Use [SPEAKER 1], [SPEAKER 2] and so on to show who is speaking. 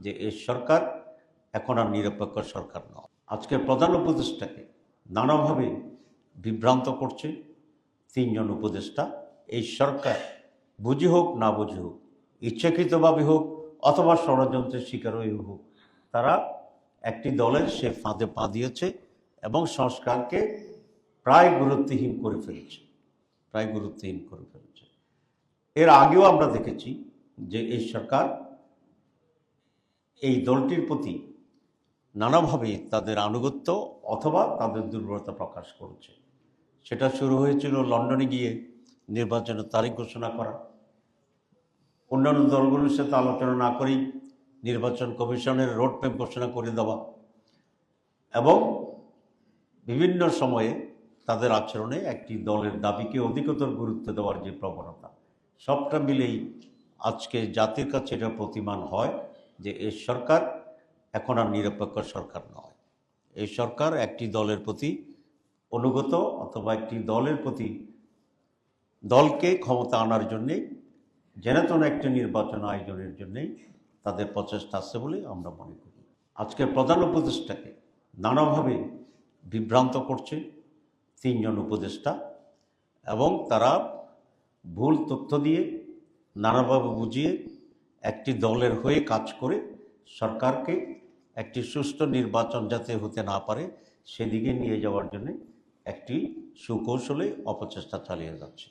[SPEAKER 1] যে এই সরকার এখন আর নিরপেক্ষ সরকার নয়। আজকের প্রধান উপদেষ্টাকে নানাভাবে বিভ্রান্ত করছে তিনজন উপদেষ্টা। এই সরকার বুঝি হোক না বুঝি হোক, ইচ্ছাকৃতভাবে হোক অথবা ষড়যন্ত্রের শিকার হয়ে হোক, তারা একটি দলের সে ফাঁদে পা দিয়েছে এবং সংস্কারকে প্রায় গুরুত্বহীন করে ফেলেছে। এর আগেও আমরা দেখেছি যে এই সরকার এই দলটির প্রতি নানাভাবে তাদের আনুগত্য অথবা তাদের দুর্বলতা প্রকাশ করেছে। সেটা শুরু হয়েছিল লন্ডনে গিয়ে নির্বাচনের তারিখ ঘোষণা করা, অন্যান্য দলগুলোর সাথে আলোচনা না করেই নির্বাচন কমিশনের রোডম্যাপ ঘোষণা করে দেওয়া এবং বিভিন্ন সময়ে তাদের আচরণে একটি দলের দাবিকে অধিকতর গুরুত্ব দেওয়ার যে প্রবণতা, সবটা মিলেই আজকে জাতির কাছে এটা প্রতিমান হয় যে এই সরকার এখন আর নিরপেক্ষ সরকার নয়। এই সরকার একটি দলের প্রতি অনুগত অথবা একটি দলের প্রতি দলকে ক্ষমতা আনার জন্যে যেন একটি নির্বাচন আয়োজনের জন্যেই তাদের প্রচেষ্টা আছে বলে আমরা মনে করি। আজকের প্রধান উপদেষ্টাকে নানাভাবে বিভ্রান্ত করছে তিনজন উপদেষ্টা এবং তারা ভুল তথ্য দিয়ে নানাভাবে বুঝিয়ে একটি দলের হয়ে কাজ করে সরকারকে একটি সুষ্ঠু নির্বাচন যাতে হতে না পারে সেদিকে নিয়ে যাওয়ার জন্য একটি সুকৌশলে অপচেষ্টা চালিয়ে যাচ্ছে।